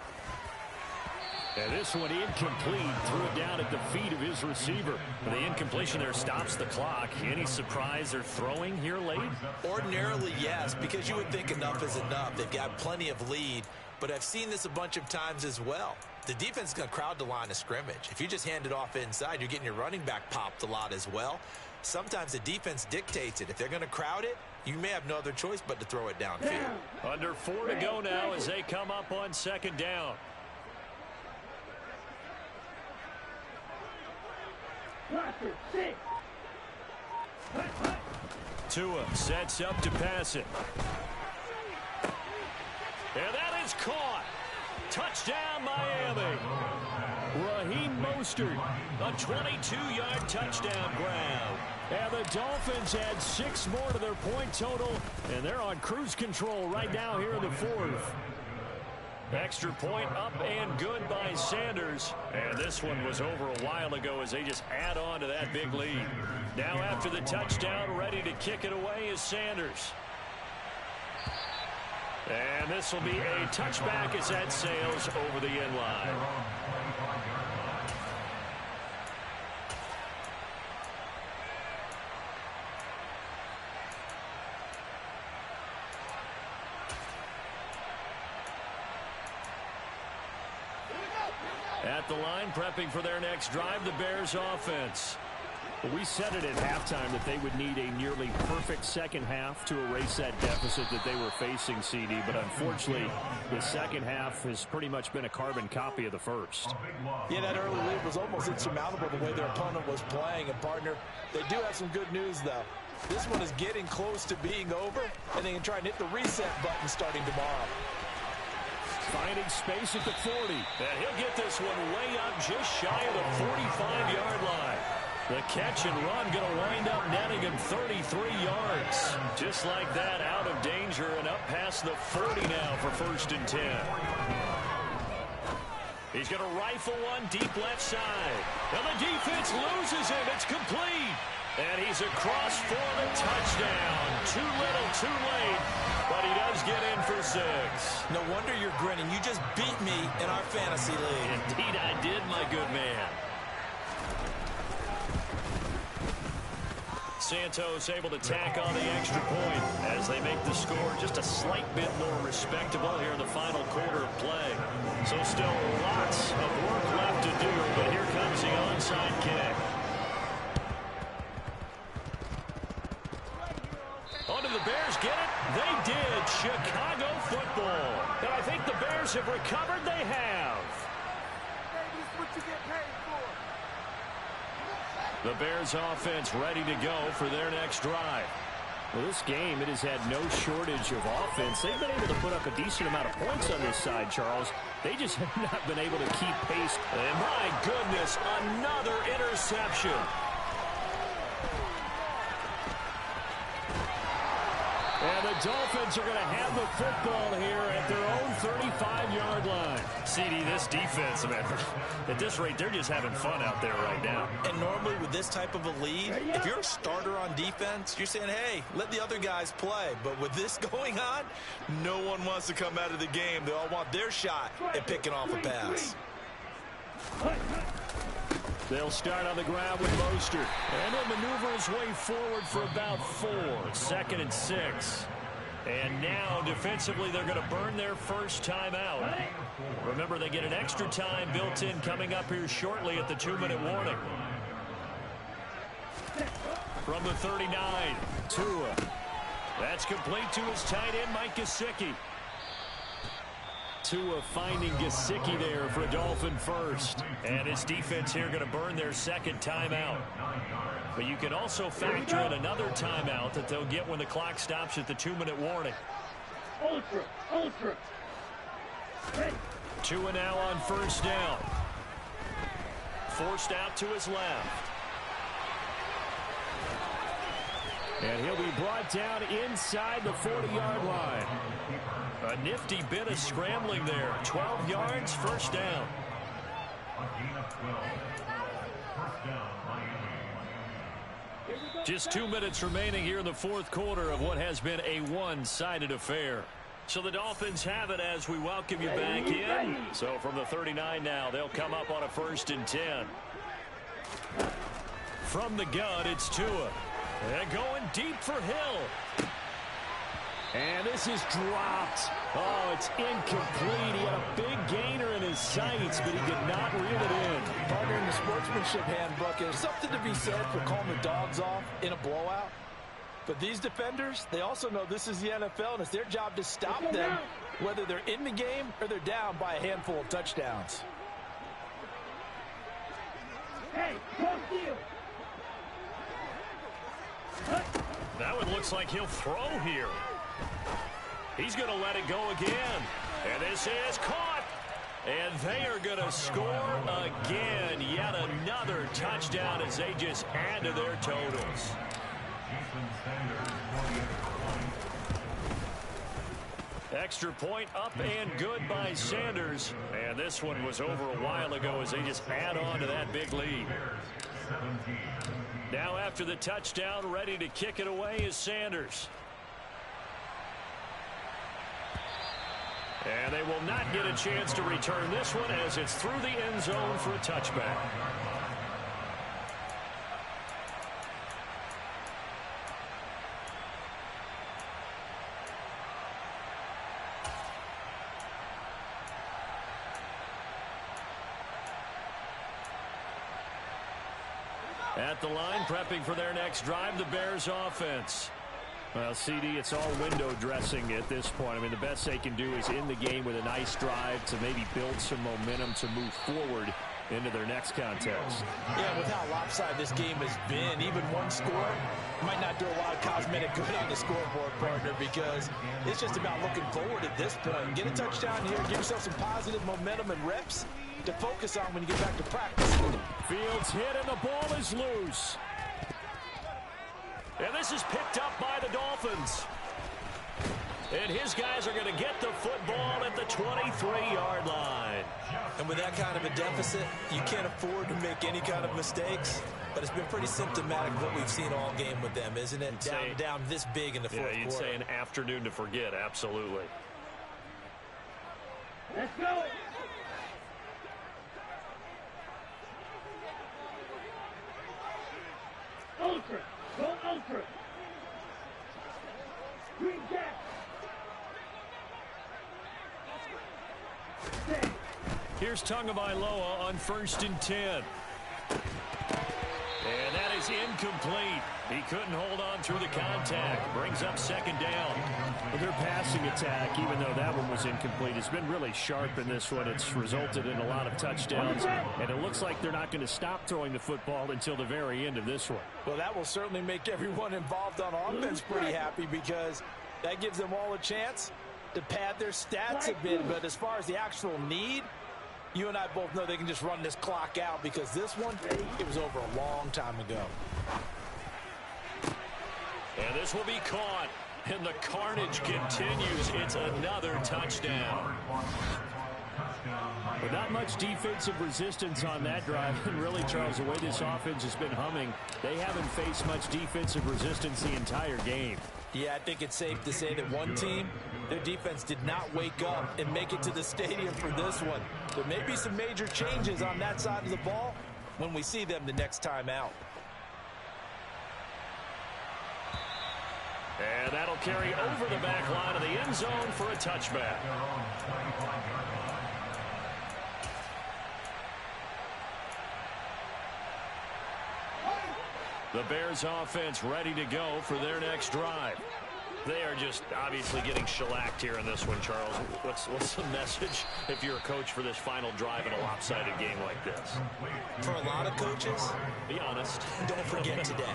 And this one incomplete. Threw it down at the feet of his receiver.
The incompletion there stops the clock. Any surprise they're throwing here late?
Ordinarily, yes, because you would think enough is enough. They've got plenty of lead, but I've seen this a bunch of times as well. The defense is going to crowd the line of scrimmage. If you just hand it off inside, you're getting your running back popped a lot as well. Sometimes the defense dictates it. If they're going to crowd it, you may have no other choice but to throw it downfield.
Under 4 to go now as they come up on 2nd down. Tua sets up to pass it. And that is caught. Touchdown, Miami. Raheem Mostert, a 22-yard touchdown grab. And the Dolphins add 6 more to their point total, and they're on cruise control right now here in the 4th. Extra point up and good by Sanders. And this one was over a while ago as they just add on to that big lead. Now after the touchdown, ready to kick it away is Sanders. And this will be a touchback as that sails over the end line. At the line, prepping for their next drive, the Bears offense. We said it at halftime that they would need a nearly perfect second half to erase that deficit that they were facing, CD. But unfortunately, the second half has pretty much been a carbon copy of the first.
Yeah, that early lead was almost insurmountable the way their opponent was playing. And, partner, they do have some good news, though. This one is getting close to being over, and they can try and hit the reset button starting tomorrow.
Finding space at the 40. And he'll get this one way up just shy of the 45-yard line. The catch and run going to wind up netting him 33 yards. Just like that, out of danger and up past the 40 now for 1st and 10. He's going to rifle one deep left side. And the defense loses him. It's complete. And he's across for the touchdown. Too little, too late. But he does get in for 6.
No wonder you're grinning. You just beat me in our fantasy league.
Indeed I did, my good man. Santos able to tack on the extra point as they make the score just a slight bit more respectable here in the final quarter of play. So still lots of work left to do, but here comes the onside kick. Oh, did the Bears get it? They did. Chicago football. And I think the Bears have recovered. They have. The Bears offense ready to go for their next drive. Well, this game, it has had no shortage of offense. They've been able to put up a decent amount of points on this side, Charles. They just have not been able to keep pace. And my goodness, another interception. And the the Dolphins are going to have the football here at their own 35-yard line.
CD, this defense, man, at this rate, they're just having fun out there right now.
And normally with this type of a lead, if you're a starter on defense, you're saying, hey, let the other guys play. But with this going on, no one wants to come out of the game. They all want their shot at picking off a pass.
They'll start on the ground with Mostert. And he'll maneuver his way forward for about 4. 2nd and 6. And now, defensively, they're going to burn their first timeout. Remember, they get an extra time built in coming up here shortly at the 2-minute warning. From the 39, Tua. That's complete to his tight end, Mike Gesicki. Tua finding Gesicki there for a Dolphin first. And his defense here going to burn their second timeout. But you can also factor in another timeout that they'll get when the clock stops at the 2-minute warning. Tua now on first down. Forced out to his left. And he'll be brought down inside the 40-yard line. A nifty bit of scrambling there. 12 yards, first down. Just 2 minutes remaining here in the fourth quarter of what has been a one-sided affair. So the Dolphins have it as we welcome you back in. So from the 39 now, they'll come up on a 1st and 10. From the gun, it's Tua. And going deep for Hill. And this is dropped. Oh, it's incomplete. He had a big gainer in his sights, but he did not reel it in.
Partner, in the sportsmanship handbook, there's something to be said for calling the dogs off in a blowout. But these defenders, they also know this is the NFL, and it's their job to stop them, whether they're in the game or they're down by a handful of touchdowns.
Hey, talk to you.
That one looks like he'll throw here. He's going to let it go again. And this is caught. And they are going to score again. Yet another touchdown as they just add to their totals. Extra point up and good by Sanders. And this one was over a while ago as they just add on to that big lead. Now after the touchdown, ready to kick it away is Sanders. And they will not get a chance to return this one as it's through the end zone for a touchback. At the line, prepping for their next drive, the Bears offense. Well, CD, it's all window dressing at this point. I mean, the best they can do is in the game with a nice drive to maybe build some momentum to move forward into their next contest.
Yeah, with how lopsided this game has been, even one score might not do a lot of cosmetic good on the scoreboard, partner, because it's just about looking forward at this point. Get a touchdown here, give yourself some positive momentum and reps to focus on when you get back to practice.
Fields hit and the ball is loose. And this is picked up by the Dolphins. And his guys are going to get the football at the 23-yard line.
And with that kind of a deficit, you can't afford to make any kind of mistakes. But it's been pretty symptomatic of what we've seen all game with them, isn't it? Down this big in the fourth quarter.
Yeah, you'd say an afternoon to forget, absolutely.
Let's go. Ultra. Go ultra. Green Jack.
Here's Tagovailoa on 1st and 10. And that is incomplete. He couldn't hold on through the contact. Brings up 2nd down.
Well, their passing attack, even though that one was incomplete, has been really sharp in this one. It's resulted in a lot of touchdowns, and it looks like they're not going to stop throwing the football until the very end of this one.
Well, that will certainly make everyone involved on offense pretty happy, because that gives them all a chance to pad their stats a bit. But as far as the actual need, you and I both know they can just run this clock out, because this one, it was over a long time ago.
And this will be caught. And the carnage continues. It's another touchdown.
But not much defensive resistance on that drive. And really, Charles, the way this offense has been humming, they haven't faced much defensive resistance the entire game.
Yeah, I think it's safe to say that one team, their defense did not wake up and make it to the stadium for this one. There may be some major changes on that side of the ball when we see them the next time out.
And that'll carry over the back line of the end zone for a touchback. The Bears offense ready to go for their next drive. They are just obviously getting shellacked here in this one, Charles. What's the message if you're a coach for this final drive in a lopsided game like this?
For a lot of coaches,
be honest.
Don't forget today.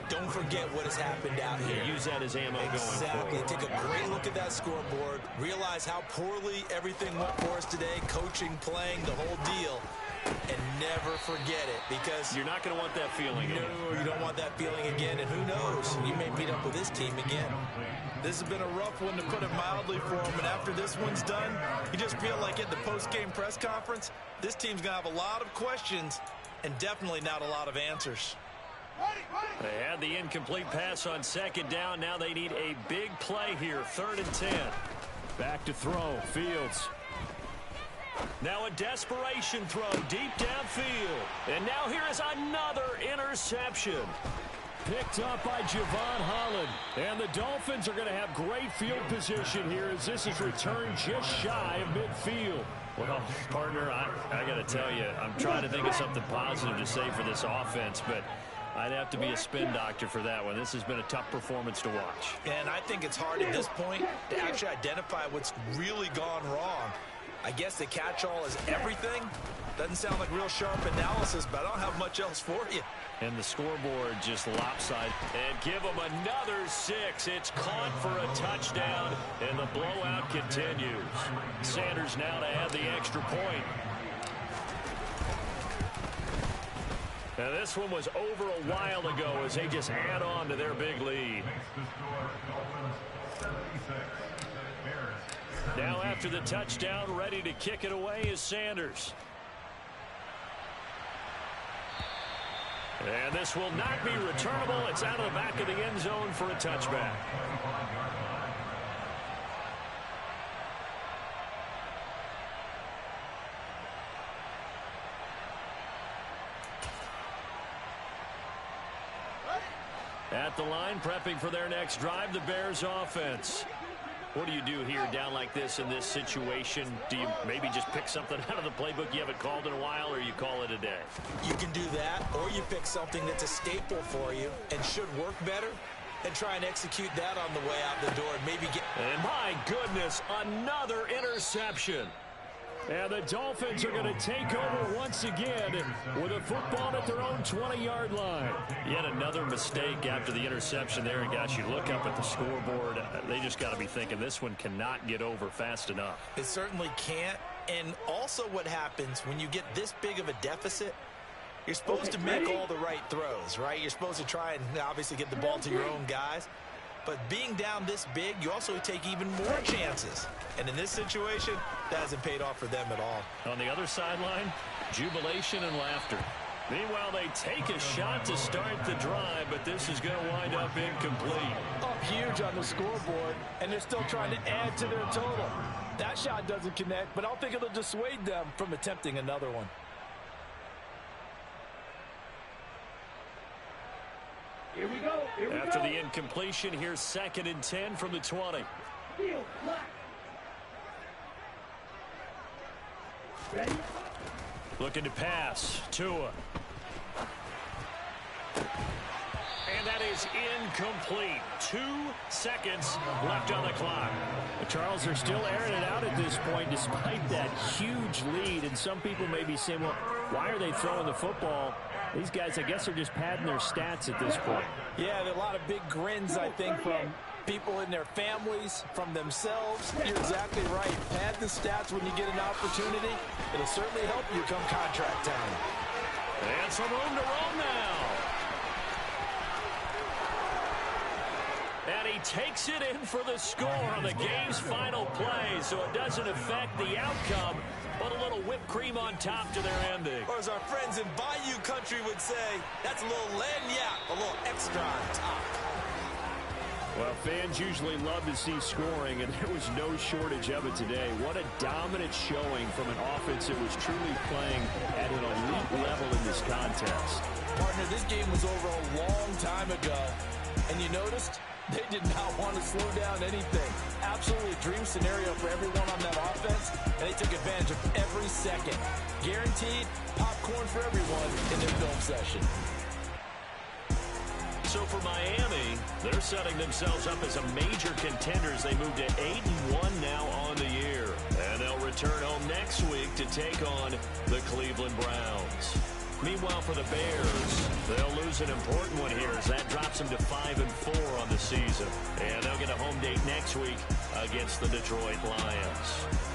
Don't forget what has happened out here.
Use that as ammo going forward.
Exactly. Take a great look at that scoreboard. Realize how poorly everything went for us today. Coaching, playing, the whole deal. And never forget it, because
you're not going to want that feeling again.
No, you don't want that feeling again. And who knows? You may meet up with this team again. This has been a rough one, to put it mildly, for them. And after this one's done, you just feel like at the post-game press conference, this team's going to have a lot of questions and definitely not a lot of answers.
They had the incomplete pass on second down. Now they need a big play here. 3rd and 10.
Back to throw. Fields.
Now a desperation throw deep downfield. And now here is another interception.
Picked up by Javon Holland. And the Dolphins are going to have great field position here as this is returned just shy of midfield.
Well, partner, I got to tell you, I'm trying to think of something positive to say for this offense, but I'd have to be a spin doctor for that one. This has been a tough performance to watch.
And I think it's hard at this point to actually identify what's really gone wrong. I guess the catch-all is everything. Doesn't sound like real sharp analysis, but I don't have much else for you.
And the scoreboard just lopsided. And give them another 6. It's caught for a touchdown, and the blowout continues. Sanders now to add the extra point. Now this one was over a while ago as they just add on to their big lead. Now after the touchdown, ready to kick it away is Sanders. And this will not be returnable. It's out of the back of the end zone for a touchback. At the line, prepping for their next drive, the Bears offense. What do you do here down like this in this situation? Do you maybe just pick something out of the playbook you haven't called in a while, or you call it a day?
You can do that, or you pick something that's a staple for you and should work better and try and execute that on the way out the door and maybe get...
And my goodness, another interception.
And the Dolphins are going to take over once again with a football at their own 20-yard line.
Yet another mistake after the interception there. And guys, you look up at the scoreboard, they just got to be thinking this one cannot get over fast enough.
It certainly can't. And also what happens when you get this big of a deficit, you're supposed to make all the right throws, right? You're supposed to try and obviously get the ball to your own guys. But being down this big, you also take even more chances. And in this situation, that hasn't paid off for them at all.
On the other sideline, jubilation and laughter. Meanwhile, they take a shot to start the drive, but this is going to wind up incomplete.
Up huge on the scoreboard, and they're still trying to add to their total. That shot doesn't connect, but I don't think it'll dissuade them from attempting another one.
Here we go.
After the incompletion, here's 2nd and 10 from the 20.
Field, black. Ready?
Looking to pass. Tua. And that is incomplete. 2 seconds left on the clock.
Charles, they're still airing it out at this point despite that huge lead. And some people may be saying, well, why are they throwing the football? These guys, I guess, are just padding their stats at this point.
Yeah, there are a lot of big grins, I think, from people in their families, from themselves. You're exactly right. Pad the stats when you get an opportunity. It'll certainly help you come contract time.
And some room to roam now. And he takes it in for the score on the game's final play, so it doesn't affect the outcome, but a little whipped cream on top to their ending.
Or as our friends in Bayou Country would say, that's a little lagniappe, a little extra on top.
Well, fans usually love to see scoring, and there was no shortage of it today. What a dominant showing from an offense that was truly playing at an elite level in this contest.
Partner, this game was over a long time ago, and you noticed they did not want to slow down anything. Absolutely a dream scenario for everyone on that offense, and they took advantage of every second. Guaranteed popcorn for everyone in their film session.
So for Miami, they're setting themselves up as a major contenders. They move to 8-1 now on the year. And they'll return home next week to take on the Cleveland Browns. Meanwhile, for the Bears, they'll lose an important one here as that drops them to 5-4 on the season. And they'll get a home date next week against the Detroit Lions.